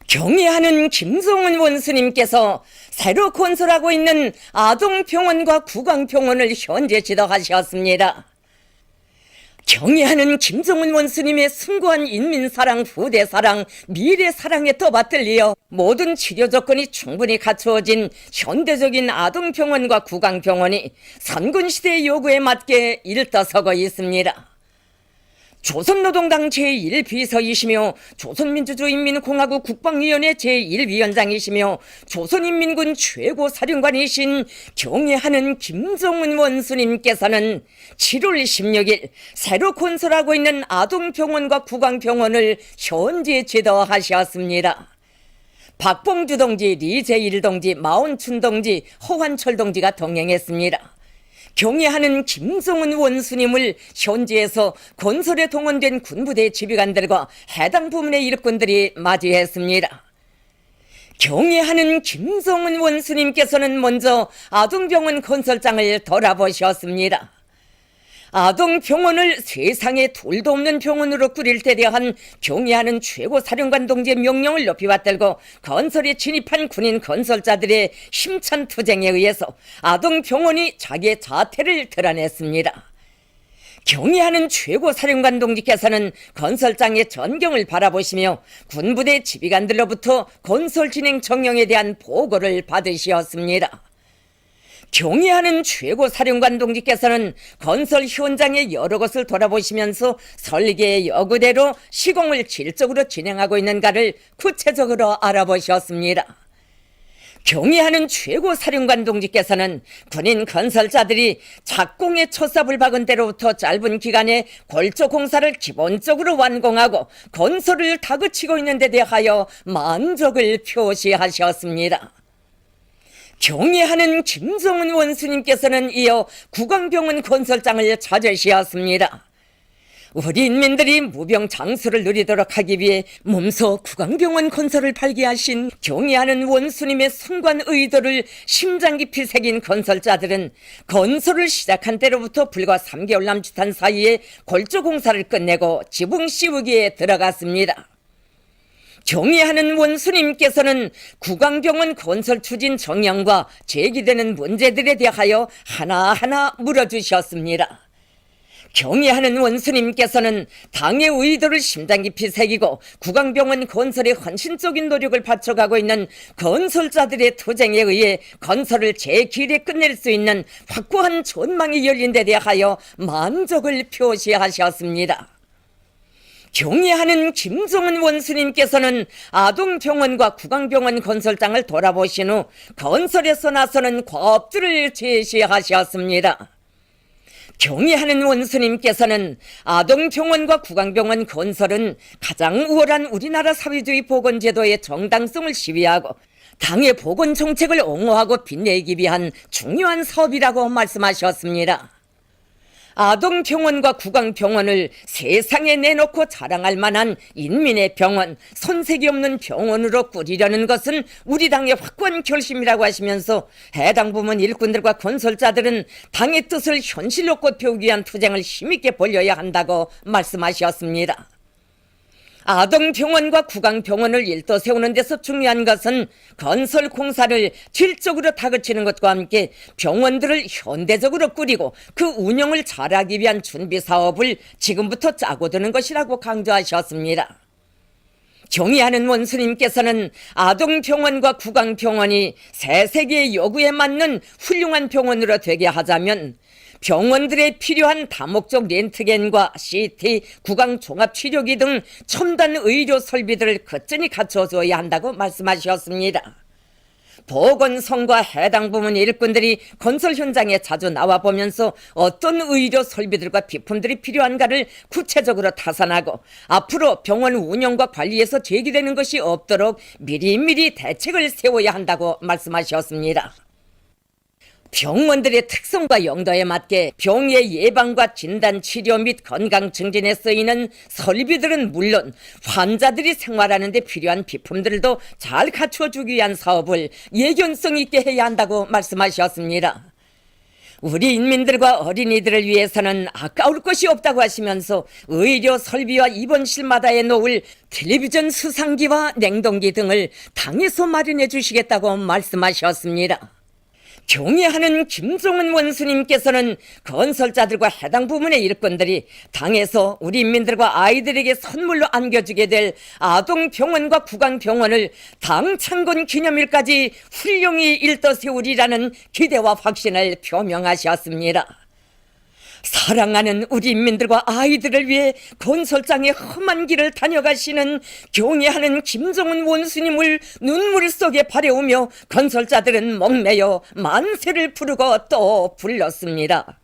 경애하는 김성은 원수님께서 새로 건설하고 있는 아동병원과 구강병원을 현재 지도하셨습니다. 경애하는 김성은 원수님의 숭고한 인민사랑, 후대사랑, 미래사랑에 떠받들리어 모든 치료 조건이 충분히 갖추어진 현대적인 아동병원과 구강병원이 선군시대의 요구에 맞게 일떠서고 있습니다. 조선노동당 제1비서이시며 조선민주주의인민공화국 국방위원회 제1위원장이시며 조선인민군 최고사령관이신 경애하는 김성은 원수님께서는 7월 16일 새로 건설하고 있는 아동병원과 구강병원을 현재 지도하셨습니다. 박봉주 동지, 리재일 동지, 마원춘 동지, 허환철 동지가 동행했습니다. 경애하는 김성은 원수님을 현지에서 건설에 동원된 군부대 지휘관들과 해당 부문의 일꾼들이 맞이했습니다. 경애하는 김성은 원수님께서는 먼저 아동병원 건설장을 돌아보셨습니다. 아동병원을 세상에 둘도 없는 병원으로 꾸릴 때 대한 경애하는 최고사령관 동지의 명령을 높이 받들고 건설에 진입한 군인 건설자들의 힘찬 투쟁에 의해서 아동병원이 자기의 자태를 드러냈습니다. 경애하는 최고사령관 동지께서는 건설장의 전경을 바라보시며 군부대 지휘관들로부터 건설 진행 정령에 대한 보고를 받으셨습니다. 경애하는 최고사령관 동지께서는 건설 현장의 여러 것을 돌아보시면서 설계의 요구대로 시공을 질적으로 진행하고 있는가를 구체적으로 알아보셨습니다. 경애하는 최고사령관 동지께서는 군인 건설자들이 착공의 첫삽을 박은 때로부터 짧은 기간에 골조 공사를 기본적으로 완공하고 건설을 다그치고 있는 데 대하여 만족을 표시하셨습니다. 경애하는 김성은 원수님께서는 이어 구강병원 건설장을 찾으셨습니다. 우리 인민들이 무병장수를 누리도록 하기 위해 몸소 구강병원 건설을 발기하신 경애하는 원수님의 숭고한 의도를 심장 깊이 새긴 건설자들은 건설을 시작한 때로부터 불과 3개월 남짓한 사이에 골조 공사를 끝내고 지붕 씌우기에 들어갔습니다. 경애하는 원수님께서는 구강병원 건설 추진 정량과 제기되는 문제들에 대하여 하나하나 물어주셨습니다. 경애하는 원수님께서는 당의 의도를 심장 깊이 새기고 구강병원 건설에 헌신적인 노력을 바쳐가고 있는 건설자들의 투쟁에 의해 건설을 제 길에 끝낼 수 있는 확고한 전망이 열린 데 대하여 만족을 표시하셨습니다. 경애하는 김성은 원수님께서는 아동병원과 구강병원 건설장을 돌아보신 후 건설에서 나서는 과업들을 제시하셨습니다. 경애하는 원수님께서는 아동병원과 구강병원 건설은 가장 우월한 우리나라 사회주의 보건제도의 정당성을 시위하고 당의 보건정책을 옹호하고 빛내기 위한 중요한 사업이라고 말씀하셨습니다. 아동병원과 구강병원을 세상에 내놓고 자랑할 만한 인민의 병원, 손색이 없는 병원으로 꾸리려는 것은 우리 당의 확고한 결심이라고 하시면서 해당 부문 일꾼들과 건설자들은 당의 뜻을 현실로 꽃피우기 위한 투쟁을 힘있게 벌여야 한다고 말씀하셨습니다. 아동병원과 구강병원을 일도 세우는 데서 중요한 것은 건설 공사를 질적으로 다그치는 것과 함께 병원들을 현대적으로 꾸리고 그 운영을 잘하기 위한 준비 사업을 지금부터 짜고 드는 것이라고 강조하셨습니다. 경애하는 원수님께서는 아동병원과 구강병원이 새 세계의 요구에 맞는 훌륭한 병원으로 되게 하자면 병원들에 필요한 다목적 렌트겐과 CT, 구강종합치료기 등 첨단 의료 설비들을 거뜬히 갖춰줘야 한다고 말씀하셨습니다. 보건성과 해당 부문 일꾼들이 건설 현장에 자주 나와보면서 어떤 의료 설비들과 비품들이 필요한가를 구체적으로 타산하고 앞으로 병원 운영과 관리에서 제기되는 것이 없도록 미리미리 대책을 세워야 한다고 말씀하셨습니다. 병원들의 특성과 용도에 맞게 병의 예방과 진단, 치료 및 건강 증진에 쓰이는 설비들은 물론 환자들이 생활하는 데 필요한 비품들도 잘 갖춰주기 위한 사업을 예견성 있게 해야 한다고 말씀하셨습니다. 우리 인민들과 어린이들을 위해서는 아까울 것이 없다고 하시면서 의료 설비와 입원실마다에 놓을 텔레비전 수상기와 냉동기 등을 당에서 마련해 주시겠다고 말씀하셨습니다. 경애하는 김종은 원수님께서는 건설자들과 해당 부문의 일꾼들이 당에서 우리 인민들과 아이들에게 선물로 안겨주게 될 아동병원과 구강병원을 당 창건 기념일까지 훌륭히 일떠세우리라는 기대와 확신을 표명하셨습니다. 사랑하는 우리 인민들과 아이들을 위해 건설장의 험한 길을 다녀가시는 경애하는 김종은 원수님을 눈물 속에 바래오며 건설자들은 목매어 만세를 부르고 또 불렀습니다.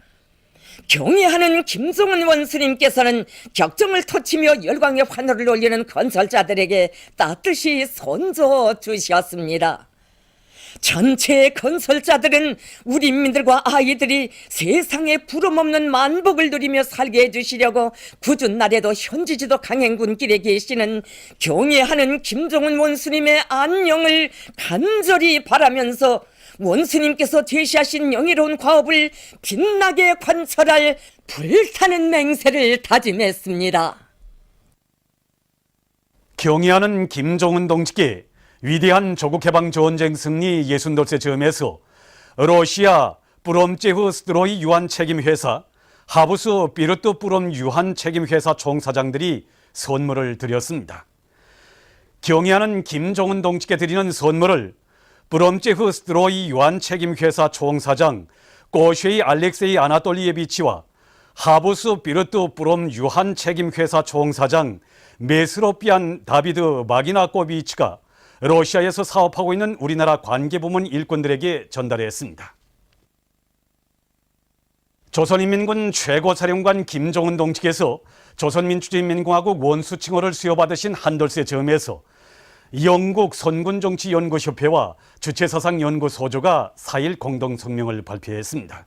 경애하는 김종은 원수님께서는 격정을 터치며 열광의 환호를 올리는 건설자들에게 따뜻이 손줘 주셨습니다. 전체 건설자들은 우리 인민들과 아이들이 세상에 부름없는 만복을 누리며 살게 해주시려고 굳은 날에도 현지지도 강행군길에 계시는 경애하는 김종은 원수님의 안녕을 간절히 바라면서 원수님께서 제시하신 영예로운 과업을 빛나게 관철할 불타는 맹세를 다짐했습니다. 경애하는 김종은 동지께 위대한 조국해방전쟁 승리 60돌세 즈음에서 러시아 뿌롬제흐 스트로이 유한 책임회사 하부스 비르트 뿌롬 유한 책임회사 총사장들이 선물을 드렸습니다. 경애하는 김종은 동지께 드리는 선물을 뿌롬제흐 스트로이 유한 책임회사 총사장 꼬쉐이 알렉세이 아나톨리에비치와 하부스 비르트 뿌롬 유한 책임회사 총사장 메스로피안 다비드 마기나코비치가 러시아에서 사업하고 있는 우리나라 관계부문 일꾼들에게 전달했습니다. 조선인민군 최고사령관 김종은 동지께서 조선민주주의인민공화국 원수칭호를 수여받으신 한돌세 즈음에서 영국 선군정치연구협회와 주체사상연구소조가 4일 공동성명을 발표했습니다.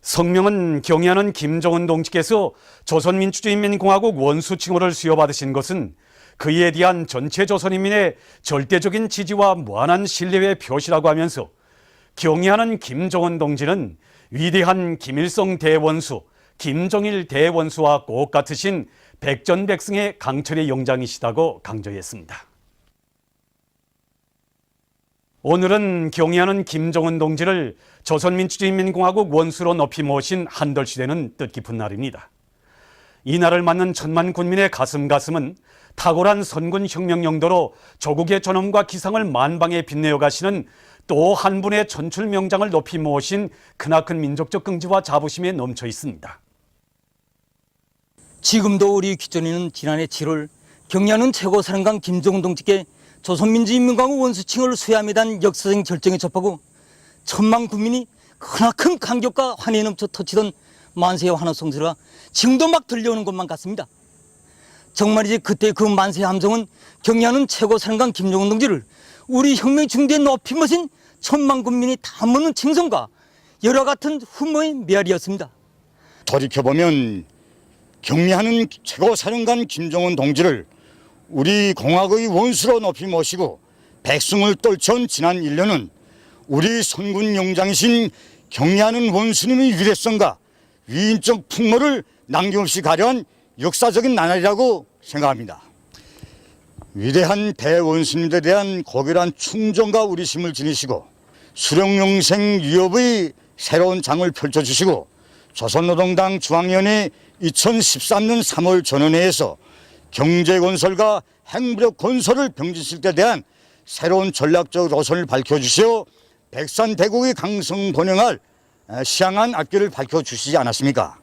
성명은 경애하는 김종은 동지께서 조선민주주의인민공화국 원수칭호를 수여받으신 것은 그에 대한 전체 조선인민의 절대적인 지지와 무한한 신뢰의 표시라고 하면서 경애하는 김종은 동지는 위대한 김일성 대원수, 김정일 대원수와 꼭 같으신 백전백승의 강철의 영장이시다고 강조했습니다. 오늘은 경애하는 김종은 동지를 조선민주주의인민공화국 원수로 높이 모신 한돌시대는 뜻깊은 날입니다. 이 날을 맞는 천만 군민의 가슴은 탁월한 선군혁명 용도로 조국의 존엄과 기상을 만방에 빛내어 가시는 또 한 분의 전출명장을 높이 모신 크나큰 민족적 긍지와 자부심에 넘쳐 있습니다. 지금도 우리 귀전인은 지난해 7월 경애하는 최고사령관 김종은 동지께 조선민주인민공화국 원수칭호를 수여함에 대한 역사적인 결정에 접하고 천만 국민이 크나큰 감격과 환희에 넘쳐 터치던 만세의 환호 성소리가 지금도 막 들려오는 것만 같습니다. 정말이지 그때 그 만세의 함성은 경애하는 최고사령관 김종은 동지를 우리 혁명 중대에 높이 모신 천만 국민이 다 묻는 칭송과 열화 같은 훈모의 메아리였습니다. 돌이켜보면 경애하는 최고사령관 김종은 동지를 우리 공화국의 원수로 높이 모시고 백승을 떨쳐온 지난 1년은 우리 선군 용장이신 경애하는 원수님의 위대성과 위인적 풍모를 남김없이 가려한 역사적인 나날이라고 생각합니다. 위대한 대원수님들에 대한 고결한 충정과 우리심을 지니시고 수령영생 위협의 새로운 장을 펼쳐주시고 조선노동당 중앙위원회 2013년 3월 전원회에서 경제건설과 행무력 건설을 병진실 때 대한 새로운 전략적 노선을 밝혀주시어 백산대국의 강성 번영할 시향한 앞길을 밝혀주시지 않았습니까?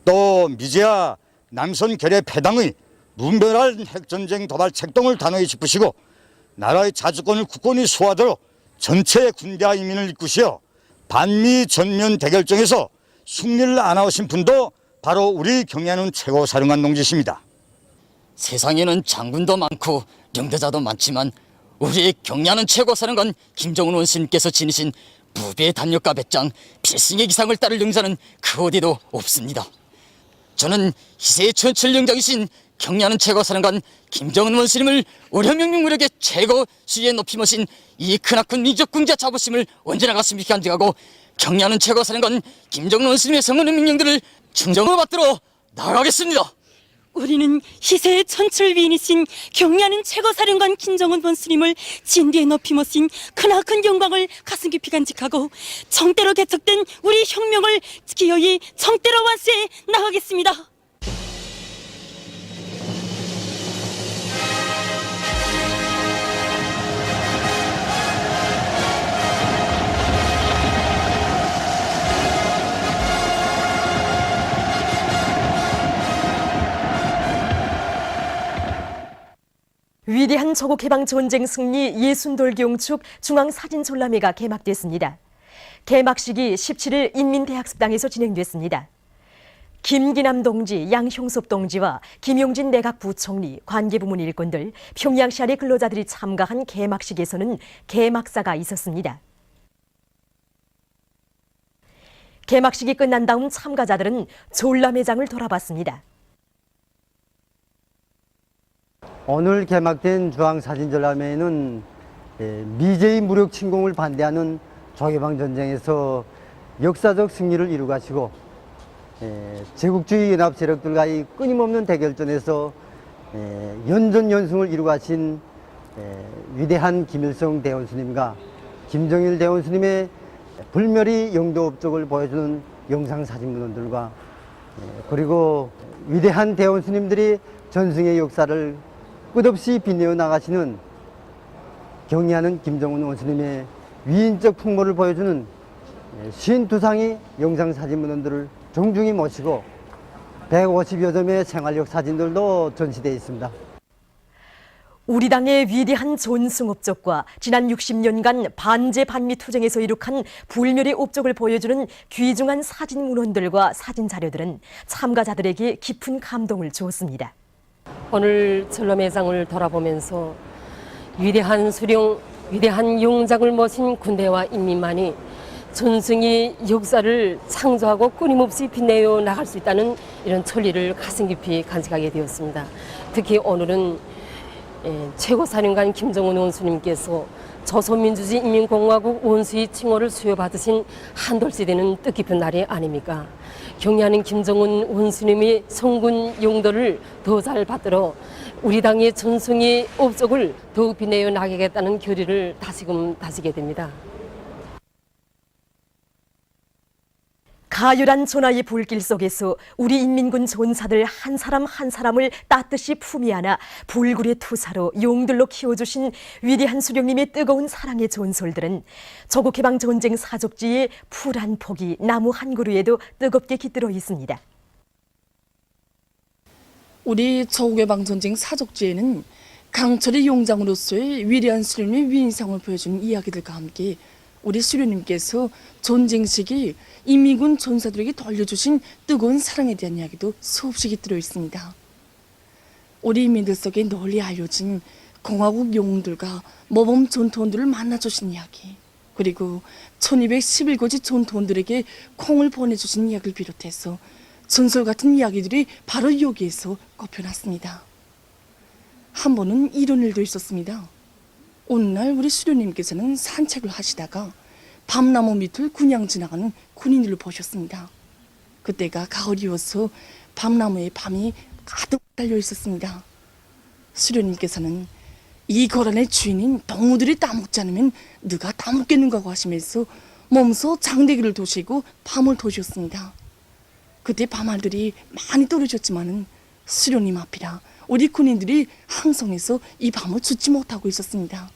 또 미제야 남선 결의 패당의 문별한 핵전쟁 도발 책동을 단호히 짚으시고 나라의 자주권을 굳건히 수호하도록 전체 군대와 인민을 이끄시어 반미 전면 대결정에서 승리를 안아오신 분도 바로 우리 경애하는 최고사령관 동지십니다. 세상에는 장군도 많고 영대자도 많지만 우리의 경애하는 최고사령관 김종은 원수님께서 지니신 무배의 담력과 배짱, 필승의 기상을 따를 용자는 그 어디도 없습니다. 저는 희세의 천출영장이신 경애하는 최고사령관 김종은 원수님을 우리 혁명 무력의 최고 수위에 높이 모신 이 크나큰 민족 긍지와 자부심을 언제나 가슴 깊게 간직하고 경리하는 최고사령관 김정은 원수님의 성원의 명령들을 충정으로 받들어 나아가겠습니다. 우리는 희세의 천출 위인이신 경리하는 최고사령관 김정은 원수님을 진리에 높이 모신 크나큰 영광을 가슴 깊이 간직하고 정대로 개척된 우리 혁명을 기어이 정대로 완수해 나가겠습니다. 위대한 조국해방 전쟁 승리 예순돌 경축 중앙사진전람회가 개막됐습니다. 개막식이 17일 인민대학습당에서 진행됐습니다. 김기남 동지, 양형섭 동지와 김용진 내각 부총리, 관계부문 일꾼들, 평양시안의 근로자들이 참가한 개막식에서는 개막사가 있었습니다. 개막식이 끝난 다음 참가자들은 전람회장을 돌아봤습니다. 오늘 개막된 중앙사진전람회에는 미제의 무력 침공을 반대하는 조국해방 전쟁에서 역사적 승리를 이루가시고 제국주의 연합 세력들과의 끊임없는 대결전에서 연전연승을 이루가신 위대한 김일성 대원수님과 김정일 대원수님의 불멸의 영도 업적을 보여주는 영상사진문헌들과 그리고 위대한 대원수님들이 전승의 역사를 끝없이 빛내어 나가시는 경리하는 김정은 원수님의 위인적 풍모를 보여주는 52상의 영상사진문헌들을 정중히 모시고 150여 점의 생활력 사진들도 전시되어 있습니다. 우리 당의 위대한 전승 업적과 지난 60년간 반제 반미 투쟁에서 이룩한 불멸의 업적을 보여주는 귀중한 사진 문헌들과 사진 자료들은 참가자들에게 깊은 감동을 주었습니다. 오늘 전람회장을 돌아보면서 위대한 수령, 위대한 용장을 모신 군대와 인민만이 전승의 역사를 창조하고 끊임없이 빛내어 나갈 수 있다는 이런 천리를 가슴 깊이 간직하게 되었습니다. 특히 오늘은 최고사령관 김정은 원수님께서 조선민주주의인민공화국 원수의 칭호를 수여받으신 한돌시대는 뜻깊은 날이 아닙니까? 경리하는 김정은 원수님의 성군 용도를 더 잘 받들어 우리 당의 전승의 업적을 더욱 빛내어 나가겠다는 결의를 다시금 다지게 됩니다. 가열한 전하의 불길 속에서 우리 인민군 전사들 한 사람 한 사람을 따뜻이 품이 안아 불굴의 투사로 용들로 키워주신 위대한 수령님의 뜨거운 사랑의 전설들은 조국해방 전쟁 사족지의 풀 한 폭이 나무 한 그루에도 뜨겁게 깃들어 있습니다. 우리 조국해방 전쟁 사족지에는 강철의 용장으로서의 위대한 수령님의 위인상을 보여주는 이야기들과 함께 우리 수령님께서 전쟁 시기 인민군 전사들에게 돌려주신 뜨거운 사랑에 대한 이야기도 수없이 깃들어 있습니다. 우리 인민들 속에 널리 알려진 공화국 영웅들과 모범 전투원들을 만나주신 이야기, 그리고 1211고지 전투원들에게 콩을 보내주신 이야기를 비롯해서 전설 같은 이야기들이 바로 여기에서 꼽혀놨습니다. 한 번은 이런 일도 있었습니다. 어느 날 우리 수령님께서는 산책을 하시다가 밤나무 밑을 그냥 지나가는 군인들을 보셨습니다. 그때가 가을이어서 밤나무에 밤이 가득 달려 있었습니다. 수령님께서는 이 거란의 주인인 동무들이 따먹지 않으면 누가 따먹겠는가 하시면서 몸소 장대기를 도시고 밤을 도셨습니다. 그때 밤알들이 많이 떨어졌지만은 수령님 앞이라 우리 군인들이 항성해서 이 밤을 죽지 못하고 있었습니다.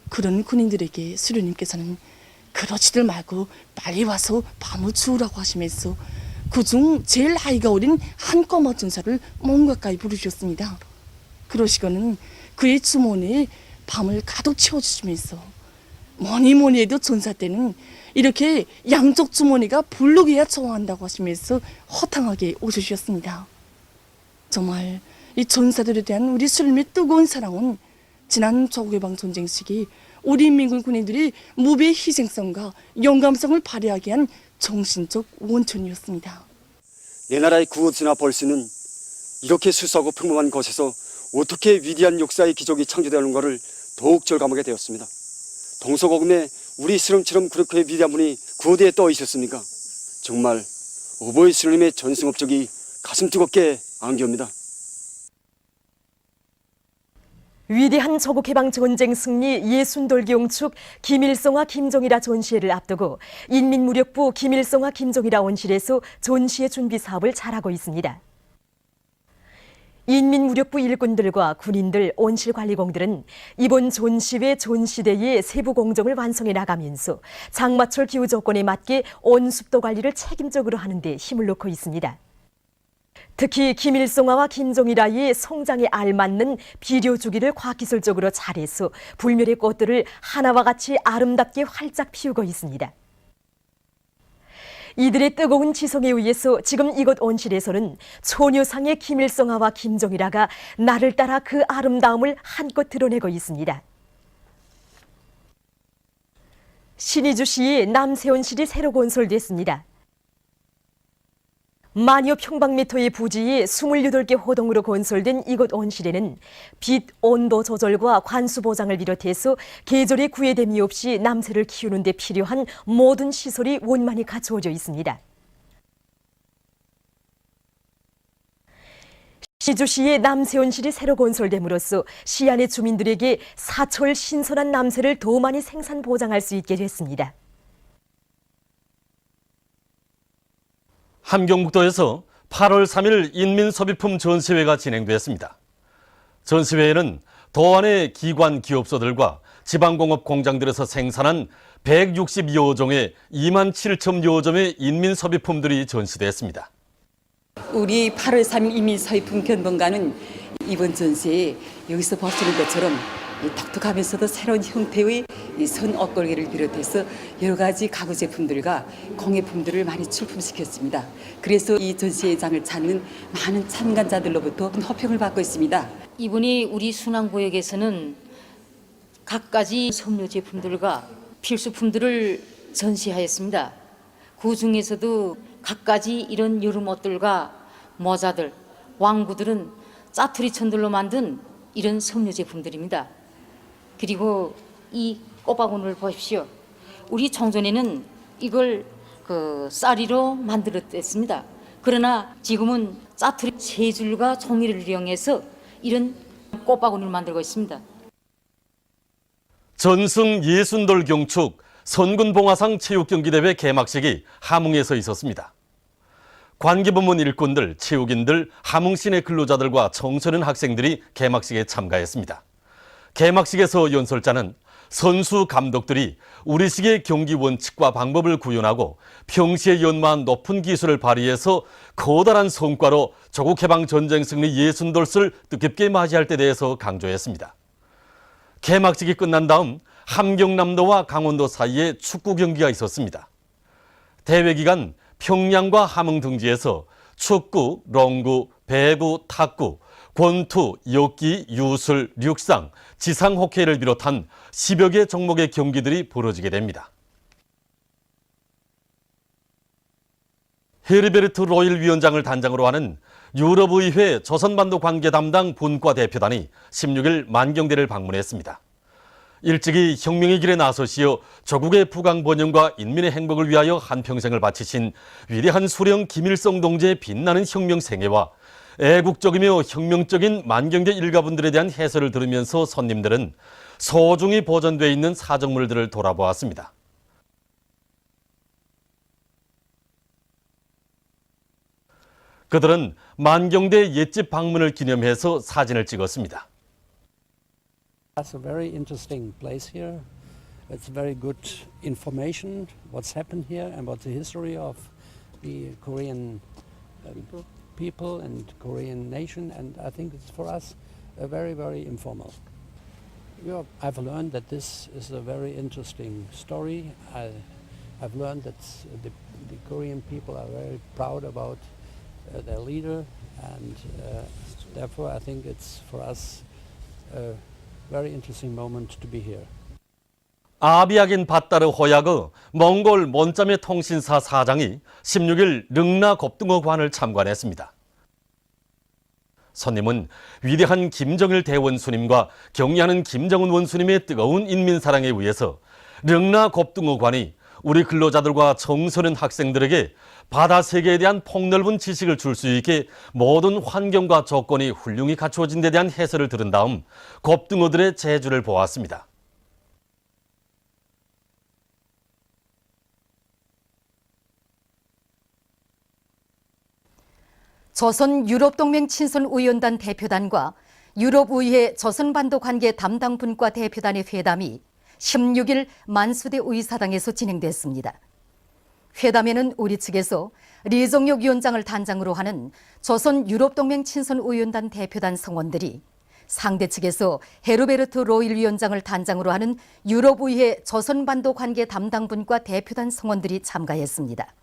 그런 군인들에게 수령님께서는 그러지들 말고 빨리 와서 밤을 주우라고 하시면서 그중 제일 나이가 어린 한 꼬마 전사를 몸 가까이 부르셨습니다. 그러시고는 그의 주머니에 밤을 가득 채워주시면서 뭐니 해도 전사 때는 이렇게 양쪽 주머니가 불룩해야 좋아한다고 하시면서 허탕하게 웃으셨습니다. 정말 이 전사들에 대한 우리 수령님의 뜨거운 사랑은 지난 조국해방 전쟁 시기 우리 인민군 군인들이 무배의 희생성과 용감성을 발휘하게 한 정신적 원천이었습니다. 내 나라의 구원수나 벌수는 이렇게 수수하고 평범한 곳에서 어떻게 위대한 역사의 기적이 창조되는 것을 더욱 절감하게 되었습니다. 동서고금의 우리 수령처럼 그렇게 위대한 분이 구대에 떠 있었습니까? 정말 오보이 수령님의 전승 업적이 가슴 뜨겁게 안겨옵니다. 위대한 조국해방 전쟁 승리 60돌 경축 김일성화 김정일화 전시회를 앞두고 인민무력부 김일성화 김정일화 온실에서 전시회 준비 사업을 잘하고 있습니다. 인민무력부 일꾼들과 군인들, 온실관리공들은 이번 전시회 전시대의 세부 공정을 완성해 나가면서 장마철 기후 조건에 맞게 온습도 관리를 책임적으로 하는 데 힘을 놓고 있습니다. 특히 김일성화와 김정일화의 성장에 알맞는 비료 주기를 과학기술적으로 잘해서 불멸의 꽃들을 하나와 같이 아름답게 활짝 피우고 있습니다. 이들의 뜨거운 지성에 의해서 지금 이곳 온실에서는 초녀상의 김일성화와 김정일화가 날을 따라 그 아름다움을 한껏 드러내고 있습니다. 신의주시의 남세원실이 새로 건설됐습니다. 만여 평방미터의 부지에 28개 호동으로 건설된 이곳 온실에는 빛, 온도 조절과 관수 보장을 비롯해서 계절의 구애됨이 없이 남새를 키우는 데 필요한 모든 시설이 원만히 갖추어져 있습니다. 시주시의 남새온실이 새로 건설됨으로써 시안의 주민들에게 사철 신선한 남새를 더 많이 생산 보장할 수 있게 됐습니다. 함경북도에서 8월 3일 인민소비품 전시회가 진행됐습니다. 전시회에는 도안의 기관 기업소들과 지방공업 공장들에서 생산한 162여 종의 2만 7천 점의 인민소비품들이 전시됐습니다. 우리 8월 3일 인민소비품 견본관은 이번 전시에 여기서 보시는 것처럼 독특하면서도 새로운 형태의 선 옷걸이를 비롯해서 여러 가지 가구 제품들과 공예품들을 많이 출품시켰습니다. 그래서 이 전시회장을 찾는 많은 참관자들로부터 호평을 받고 있습니다. 이번에 우리 순안구역에서는 갖가지 섬유 제품들과 필수품들을 전시하였습니다. 그 중에서도 갖가지 이런 여름 옷들과 모자들, 왕구들은 짜투리 천들로 만든 이런 섬유 제품들입니다. 그리고 이 꽃바구니를 보십시오. 우리 청전에는 이걸 쌀이로 만들었습니다. 그러나 지금은 짜투리 세 줄과 종이를 이용해서 이런 꽃바구니를 만들고 있습니다. 전승 60돌 경축 선군봉화상 체육경기대회 개막식이 함흥에서 있었습니다. 관계부문 일꾼들, 체육인들, 함흥시내 근로자들과 청소년 학생들이 개막식에 참가했습니다. 개막식에서 연설자는 선수 감독들이 우리식의 경기 원칙과 방법을 구현하고 평시에 연마한 높은 기술을 발휘해서 커다란 성과로 조국해방 전쟁 승리 60돌을 뜻깊게 맞이할 때 대해서 강조했습니다. 개막식이 끝난 다음 함경남도와 강원도 사이에 축구 경기가 있었습니다. 대회 기간 평양과 함흥 등지에서 축구, 롱구, 배구, 탁구, 권투, 역기, 유술, 륙상, 지상 호케이를 비롯한 10여 개 종목의 경기들이 벌어지게 됩니다. 헤르베르트 로일 위원장을 단장으로 하는 유럽의회 조선반도 관계 담당 분과 대표단이 16일 만경대를 방문했습니다. 일찍이 혁명의 길에 나서시어 조국의 부강 번영과 인민의 행복을 위하여 한평생을 바치신 위대한 수령 김일성 동지의 빛나는 혁명 생애와 애국적이며 혁명적인 만경대 일가분들에 대한 해설을 들으면서 손님들은 소중히 보존되어 있는 사적물들을 돌아보았습니다. 그들은 만경대 옛집 방문을 기념해서 사진을 찍었습니다. That's a very interesting place here. It's very good information what's happened here and what's the history of the Korean people and Korean nation, and I think it's for us very, very informal. I've learned that this is a very interesting story. I've learned that the Korean people are very proud about their leader, and therefore I think it's for us a very interesting moment to be here. 아비아긴 바따르 호야그 몽골 몬자메 통신사 사장이 16일 릉나 겁등어관을 참관했습니다. 손님은 위대한 김정일 대원수님과 경의하는 김정은 원수님의 뜨거운 인민사랑에 의해서 령나 겁등어관이 우리 근로자들과 청소년 학생들에게 바다 세계에 대한 폭넓은 지식을 줄 수 있게 모든 환경과 조건이 훌륭히 갖추어진 데 대한 해설을 들은 다음 겁등어들의 재주를 보았습니다. 조선 유럽동맹 친선의원단 대표단과 유럽의회 조선반도 관계 담당 분과 대표단의 회담이 16일 만수대 의사당에서 진행됐습니다. 회담에는 우리 측에서 리종혁 위원장을 단장으로 하는 조선 유럽동맹 친선의원단 대표단 성원들이, 상대 측에서 헤르베르트 로일 위원장을 단장으로 하는 유럽의회 조선반도 관계 담당 분과 대표단 성원들이 참가했습니다.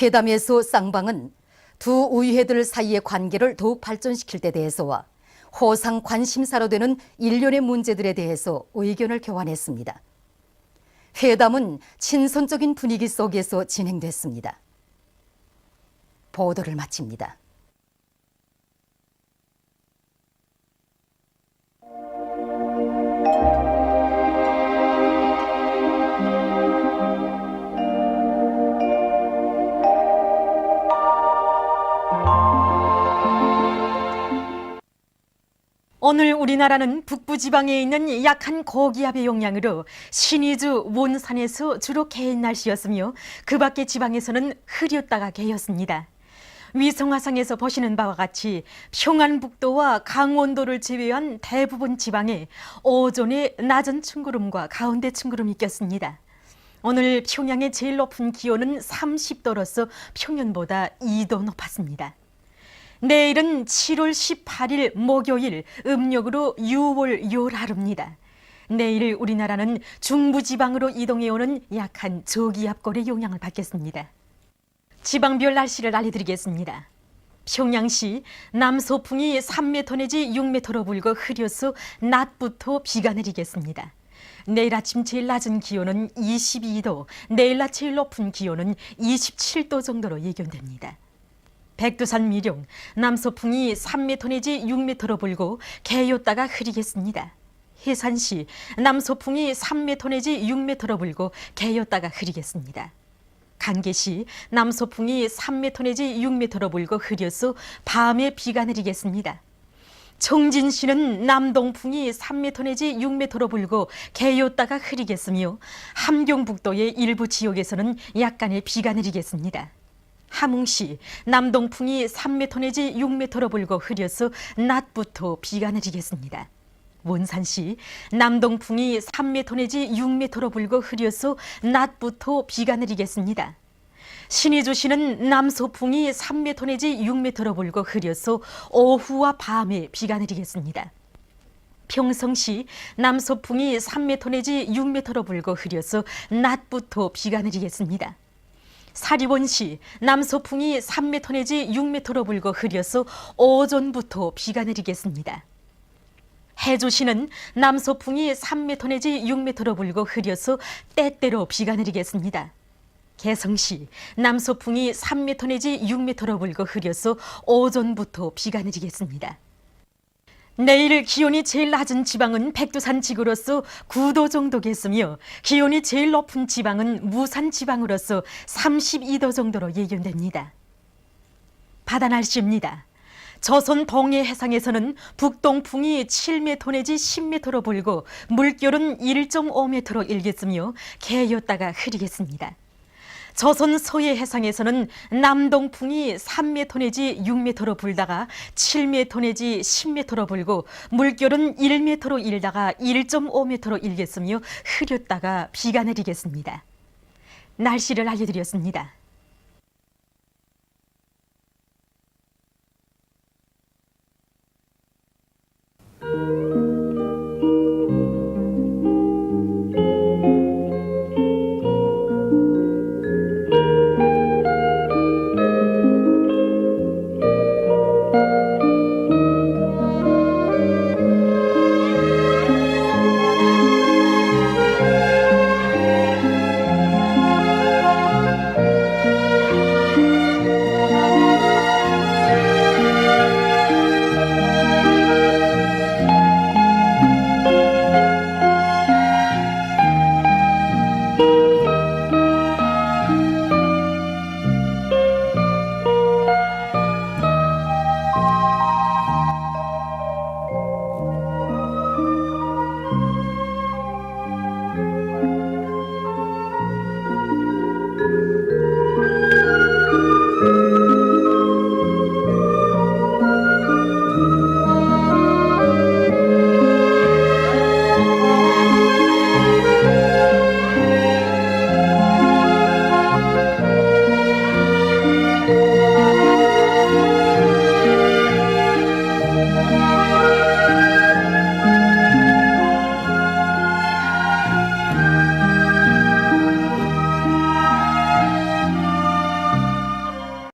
회담에서 쌍방은 두 의회들 사이의 관계를 더욱 발전시킬 데 대해서와 호상 관심사로 되는 일련의 문제들에 대해서 의견을 교환했습니다. 회담은 친선적인 분위기 속에서 진행됐습니다. 보도를 마칩니다. 오늘 우리나라는 북부지방에 있는 약한 고기압의 영향으로 신의주 원산에서 주로 개인 날씨였으며 그 밖의 지방에서는 흐렸다가 개였습니다. 위성화상에서 보시는 바와 같이 평안북도와 강원도를 제외한 대부분 지방에 오전에 낮은 층구름과 가운데 층구름이 꼈습니다. 오늘 평양의 제일 높은 기온은 30도로서 평년보다 2도 높았습니다. 내일은 7월 18일 목요일, 음력으로 6월 열하루입니다. 내일 우리나라는 중부지방으로 이동해오는 약한 저기압골의 영향을 받겠습니다. 지방별 날씨를 알려드리겠습니다. 평양시 남서풍이 3m 내지 6m로 불고 흐려서 낮부터 비가 내리겠습니다. 내일 아침 제일 낮은 기온은 22도, 내일 낮 제일 높은 기온은 27도 정도로 예견됩니다. 백두산 미령, 남서풍이 3m 내지 6m로 불고 개였다가 흐리겠습니다. 해산시, 남서풍이 3m 내지 6m로 불고 개였다가 흐리겠습니다. 간계시, 남서풍이 3m 내지 6m로 불고 흐려서 밤에 비가 내리겠습니다. 청진시는 남동풍이 3m 내지 6m로 불고 개였다가 흐리겠으며 함경북도의 일부 지역에서는 약간의 비가 내리겠습니다. 함흥시 남동풍이 3m 내지 6m로 불고 흐려서 낮부터 비가 내리겠습니다. 원산시 남동풍이 3m 내지 6m로 불고 흐려서 낮부터 비가 내리겠습니다. 신의주시는 남서풍이 3m 내지 6m로 불고 흐려서 오후와 밤에 비가 내리겠습니다. 평성시 남서풍이 3m 내지 6m로 불고 흐려서 낮부터 비가 내리겠습니다. 사리원시 남서풍이 3m 내지 6m로 불고 흐려서 오전부터 비가 내리겠습니다. 해조시는 남서풍이 3m 내지 6m로 불고 흐려서 때때로 비가 내리겠습니다. 개성시 남서풍이 3m 내지 6m로 불고 흐려서 오전부터 비가 내리겠습니다. 내일 기온이 제일 낮은 지방은 백두산 지구로서 9도 정도겠으며 기온이 제일 높은 지방은 무산 지방으로서 32도 정도로 예견됩니다. 바다 날씨입니다. 조선 동해 해상에서는 북동풍이 7m 내지 10m로 불고 물결은 1.5m로 일겠으며 개였다가 흐리겠습니다. 조선 서해 해상에서는 남동풍이 3m 내지 6m로 불다가 7m 내지 10m로 불고 물결은 1m로 일다가 1.5m로 일겠으며 흐렸다가 비가 내리겠습니다. 날씨를 알려드렸습니다.